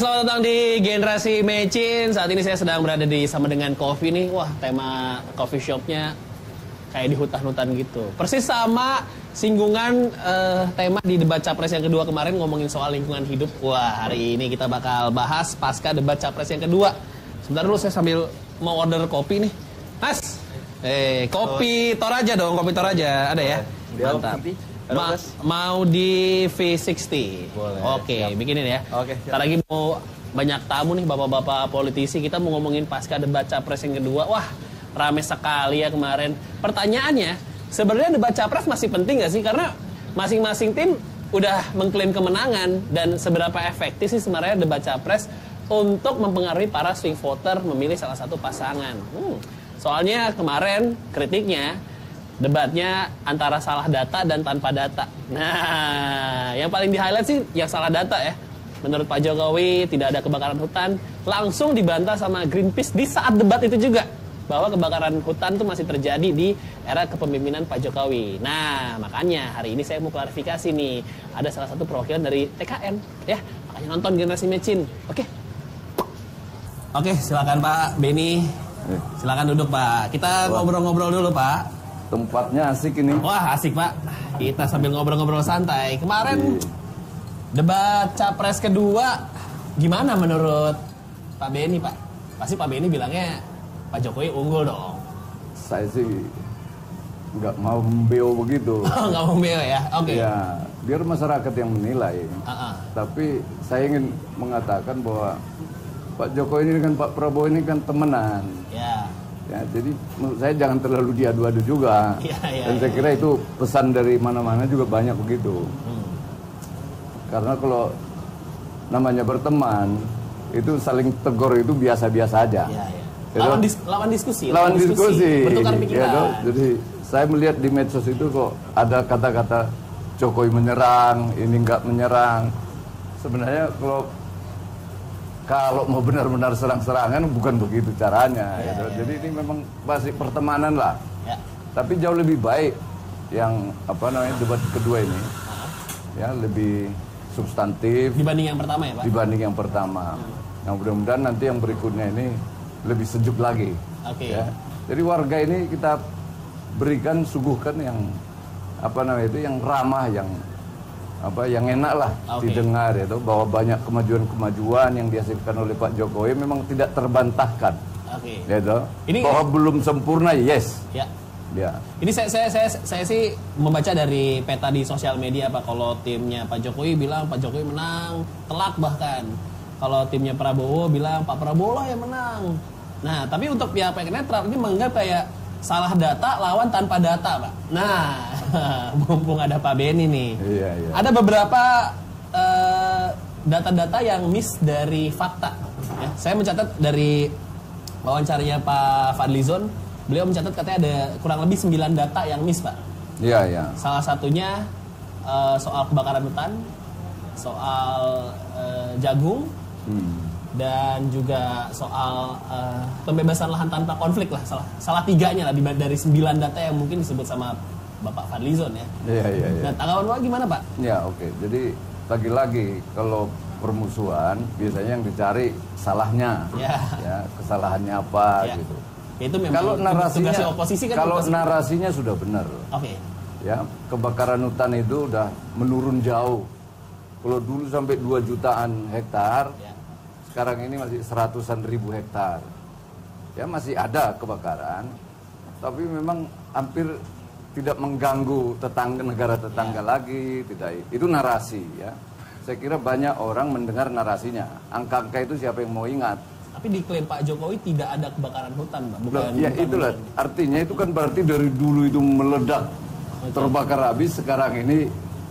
selamat datang di Generasi Mecin. Saat ini saya sedang berada di sama dengan Coffee nih. Wah, tema coffee shopnya kayak di hutan-hutan gitu. Persis sama singgungan tema di debat capres yang kedua kemarin ngomongin soal lingkungan hidup. Wah, hari ini kita bakal bahas pasca debat capres yang kedua. Sebentar dulu saya sambil mau order kopi nih. Mas, kopi Toraja dong, kopi Toraja. Ada ya? Mantap. Mau di V60. Boleh. Oke, bikinin ya. Oke. Ntar lagi mau banyak tamu nih, bapak-bapak politisi. Kita mau ngomongin pasca debat capres yang kedua. Wah, rame sekali ya kemarin. Pertanyaannya, sebenarnya debat capres masih penting nggak sih? Karena masing-masing tim udah mengklaim kemenangan. Dan seberapa efektif sih sebenarnya debat capres untuk mempengaruhi para swing voter memilih salah satu pasangan? Soalnya kemarin kritiknya, debatnya antara salah data dan tanpa data. Nah, yang paling di-highlight sih yang salah data ya. Menurut Pak Jokowi tidak ada kebakaran hutan. Langsung dibantah sama Greenpeace di saat debat itu juga, bahwa kebakaran hutan itu masih terjadi di era kepemimpinan Pak Jokowi. Nah, makanya hari ini saya mau klarifikasi nih. Ada salah satu perwakilan dari TKN ya. Makanya nonton Generasi Mecin. Oke, silakan Pak Beni. Silakan duduk Pak. Kita ngobrol-ngobrol dulu Pak. Tempatnya asik ini. Wah, asik Pak. Kita sambil ngobrol-ngobrol santai. Kemarin debat capres kedua gimana menurut Pak Beni Pak? Pasti Pak Beni bilangnya Pak Jokowi unggul dong. Saya sih nggak mau membeo begitu. Nggak mau membeo ya? Oke. Ya, biar masyarakat yang menilai. Tapi saya ingin mengatakan bahwa Pak Jokowi ini dengan Pak Prabowo ini kan temenan. Ya, jadi menurut saya jangan terlalu diadu-adu juga. Dan saya kira itu pesan dari mana-mana juga banyak begitu. Karena kalau namanya berteman, itu saling tegur itu biasa-biasa aja. Lawan diskusi. Bertukar pikiran. Ya, jadi saya melihat di medsos itu kok ada kata-kata Jokowi menyerang, ini enggak menyerang. Sebenarnya kalau mau benar-benar serang-serangan bukan begitu caranya. Jadi ini memang masih pertemanan lah. Tapi jauh lebih baik yang debat kedua ini. Ya, lebih substantif dibanding yang pertama ya Pak? Dibanding yang pertama. Nah, mudah-mudahan nanti yang berikutnya ini lebih sejuk lagi. Ya. Jadi warga ini kita suguhkan yang yang ramah, yang enak lah didengar itu, bahwa banyak kemajuan-kemajuan yang dihasilkan oleh Pak Jokowi memang tidak terbantahkan. Ini bahwa belum sempurna, yes. Ya. Ini saya sih membaca dari peta di sosial media Pak, kalau timnya Pak Jokowi bilang Pak Jokowi menang telak, bahkan kalau timnya Prabowo bilang Pak Prabowo lah yang menang. Nah, tapi untuk pihak netral ini menganggap kayak salah data lawan tanpa data Pak. Nah, mumpung ada Pak Beni nih. Ada beberapa data-data yang miss dari fakta. Ya, saya mencatat dari wawancaranya Pak Fadlizon. Beliau mencatat katanya ada kurang lebih 9 data yang miss Pak. Salah satunya soal kebakaran hutan, soal jagung, dan juga soal pembebasan lahan tanpa konflik lah. Salah tiganya lah dari 9 data yang mungkin disebut sama Bapak Fadlizon ya. Nah, tanggapan Bapak gimana Pak? Jadi lagi-lagi kalau permusuhan biasanya yang dicari salahnya. Ya, kesalahannya apa gitu. Itu memang kalau narasinya oposisi kan, narasinya sudah benar. Ya, kebakaran hutan itu udah menurun jauh. Kalau dulu sampai 2 jutaan hektar, sekarang ini masih 100-an ribu hektar. Ya, masih ada kebakaran, tapi memang hampir tidak mengganggu negara tetangga lagi, tidak. Itu narasi ya. Saya kira banyak orang mendengar narasinya. Angka-angka itu siapa yang mau ingat? Tapi diklaim Pak Jokowi tidak ada kebakaran hutan, Pak. Itulah artinya, itu kan berarti dari dulu itu meledak, terbakar habis, sekarang ini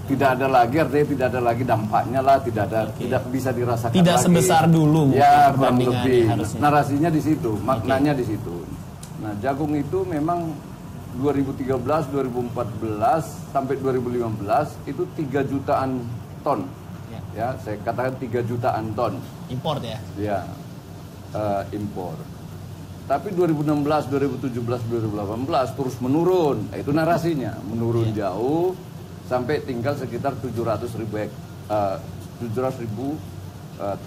tidak ada lagi, artinya tidak ada lagi dampaknya lah, tidak bisa dirasakan tidak lagi. Sebesar dulu. Ya, kurang lebih. Narasinya di situ, maknanya di situ. Nah, jagung itu memang 2013, 2014 sampai 2015 itu 3 jutaan ton. Ya, saya katakan 3 jutaan ton. Import ya? Ya. Impor. Tapi 2016, 2017, 2018 terus menurun. Itu narasinya, menurun jauh sampai tinggal sekitar 700 ribu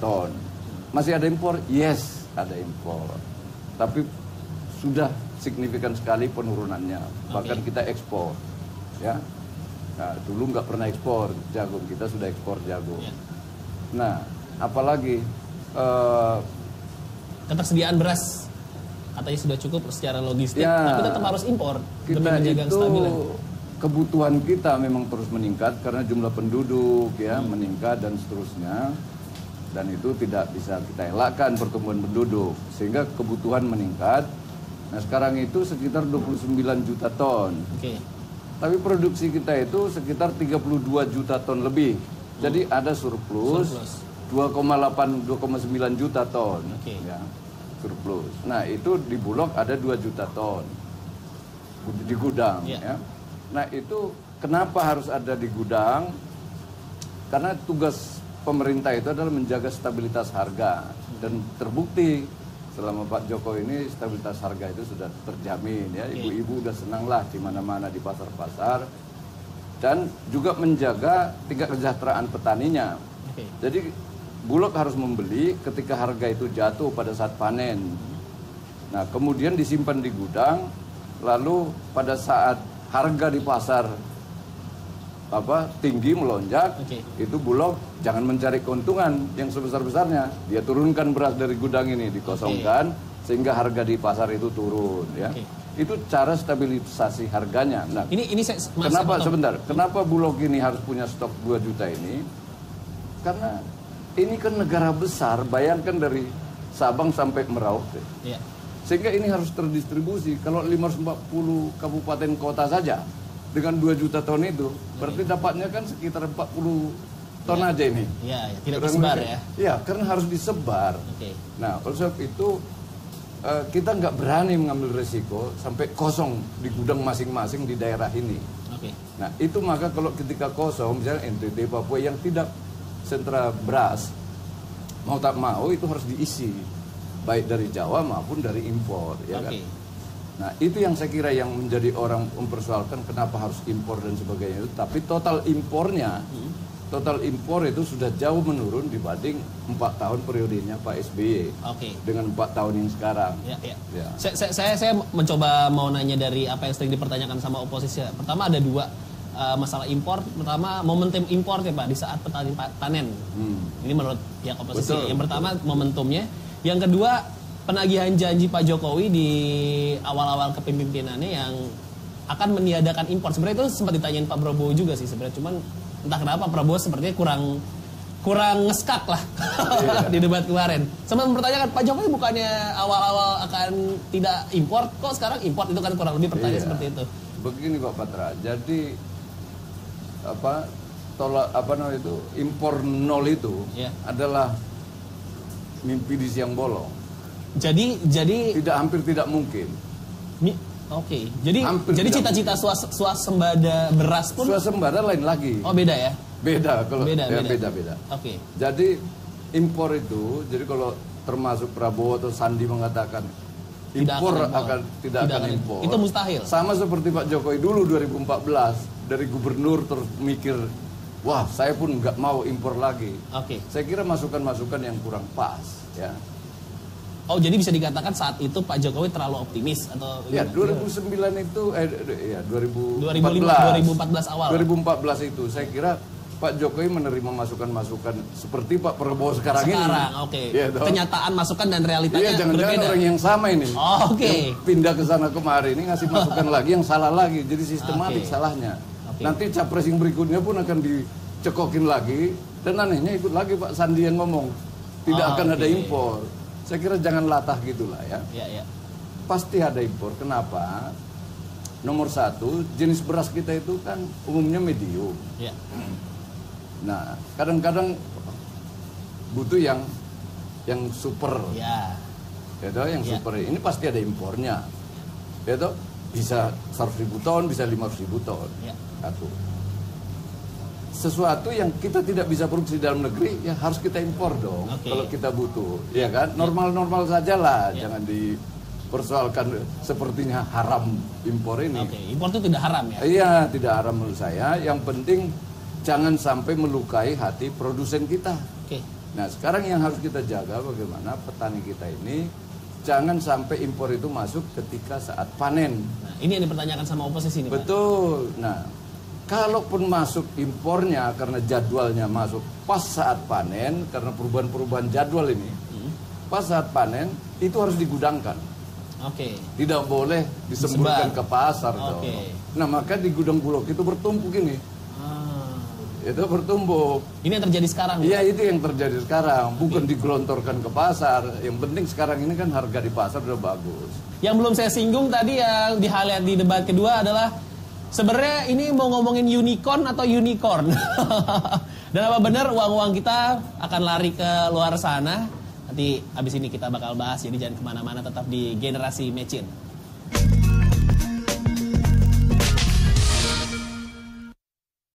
ton. masih ada impor? Yes, ada impor. Tapi sudah signifikan sekali penurunannya. Bahkan kita ekspor, ya. Nah, dulu nggak pernah ekspor jagung, kita sudah ekspor jagung. Nah, apalagi ketersediaan beras katanya sudah cukup secara logistik, tapi tetap harus impor demi menjaga kestabilan. Kebutuhan kita memang terus meningkat karena jumlah penduduk ya meningkat dan seterusnya, dan itu tidak bisa kita elakkan pertumbuhan penduduk sehingga kebutuhan meningkat. Nah sekarang itu sekitar 29 juta ton, tapi produksi kita itu sekitar 32 juta ton lebih, jadi ada surplus 2,9 juta ton, ya, surplus. Nah itu di Bulog ada 2 juta ton di gudang, ya. Nah itu kenapa harus ada di gudang? Karena tugas pemerintah itu adalah menjaga stabilitas harga, dan terbukti selama Pak Jokowi ini stabilitas harga itu sudah terjamin, ya. Ibu-ibu udah senang lah di mana-mana di pasar-pasar, dan juga menjaga tingkat kesejahteraan petaninya. Jadi Bulog harus membeli ketika harga itu jatuh pada saat panen. Nah kemudian disimpan di gudang, lalu pada saat harga di pasar tinggi melonjak, itu Bulog jangan mencari keuntungan yang sebesar-besarnya, dia turunkan beras dari gudang ini, dikosongkan sehingga harga di pasar itu turun, ya. Itu cara stabilisasi harganya. Nah, ini kenapa Bulog ini harus punya stok 2 juta ini? Karena ini kan negara besar, bayangkan dari Sabang sampai Merauke. Sehingga ini harus terdistribusi. Kalau 540 kabupaten kota saja dengan 2 juta ton itu, berarti dapatnya kan sekitar 40 ton aja ini. Tidak tersebar ya. Iya, karena harus disebar. Nah, oleh sebab itu kita nggak berani mengambil resiko sampai kosong di gudang masing-masing di daerah ini. Nah, itu maka kalau ketika kosong, misalnya NTT, Papua yang tidak sentra beras, mau tak mau itu harus diisi, baik dari Jawa maupun dari impor, ya kan? Nah itu yang saya kira yang menjadi orang mempersoalkan kenapa harus impor dan sebagainya itu. Tapi total impornya, total impor itu sudah jauh menurun dibanding 4 tahun periodenya Pak SBY dengan 4 tahun yang sekarang. Saya mencoba mau nanya dari apa yang sering dipertanyakan sama oposisi. Pertama ada 2 masalah impor. Pertama momentum impor ya Pak di saat petani panen. Ini menurut pihak oposisi. Yang pertama momentumnya. Yang kedua penagihan janji Pak Jokowi di awal-awal kepemimpinannya yang akan meniadakan impor. Sebenarnya itu sempat ditanyain Pak Prabowo juga sih sebenarnya. Cuman entah kenapa Prabowo sepertinya kurang ngeskak lah di debat kemarin. Sempat mempertanyakan Pak Jokowi bukannya awal-awal akan tidak impor, kok sekarang impor, itu kan kurang lebih pertanyaan seperti itu. Begini Pak Patra, jadi impor nol itu adalah mimpi di siang bolong. Jadi hampir tidak mungkin. Jadi cita-cita swasembada beras pun swasembada lain lagi. Oh beda ya? Beda kalau beda. Jadi impor itu, jadi kalau termasuk Prabowo atau Sandi mengatakan impor tidak akan impor. Itu mustahil. Sama seperti Pak Jokowi dulu 2014 dari gubernur terus mikir, wah saya pun nggak mau impor lagi. Saya kira masukan-masukan yang kurang pas, ya. Oh jadi bisa dikatakan saat itu Pak Jokowi terlalu optimis atau? Ya 2009 itu 2014 awal. 2014 itu saya kira Pak Jokowi menerima masukan-masukan seperti Pak Prabowo sekarang ini. Ya, kenyataan masukan dan realitanya jangan-jangan orang yang sama ini. Yang pindah ke sana kemari ini ngasih masukan lagi yang salah lagi. Jadi sistematik salahnya. Nanti capres yang berikutnya pun akan dicekokin lagi, dan anehnya ikut lagi Pak Sandi yang ngomong tidak akan ada impor. Saya kira jangan latah gitulah ya. Pasti ada impor. Kenapa? Nomor 1, jenis beras kita itu kan umumnya medium. Nah, kadang-kadang butuh yang super. Yang super ini pasti ada impornya. Bisa 100.000 ton, bisa 500.000 ton. Satu. Sesuatu yang kita tidak bisa produksi dalam negeri, ya harus kita impor dong. Kalau kita butuh, ya kan? Normal-normal saja lah, jangan dipersoalkan sepertinya haram impor ini. Impor itu tidak haram ya? Iya, tidak haram menurut saya. Yang penting jangan sampai melukai hati produsen kita. Nah sekarang yang harus kita jaga bagaimana petani kita ini jangan sampai impor itu masuk ketika saat panen. Nah, ini yang dipertanyakan sama oposisi nih, betul. Pak. Nah, kalaupun masuk impornya karena jadwalnya masuk pas saat panen, karena perubahan-perubahan jadwal ini, pas saat panen itu harus digudangkan. Oke. Tidak boleh disemburkan ke pasar. Oke. Nah maka di gudang Bulog itu bertumpuk ini. Itu bertumpuk. Ini yang terjadi sekarang? Iya, itu yang terjadi sekarang. Bukan digelontorkan ke pasar. Yang penting sekarang ini kan harga di pasar udah bagus. Yang belum saya singgung tadi yang di-highlight di debat kedua adalah sebenarnya ini mau ngomongin unicorn atau unicorn. Dan apa benar uang-uang kita akan lari ke luar sana? Nanti abis ini kita bakal bahas, jadi jangan kemana-mana, tetap di Generasi Mecin.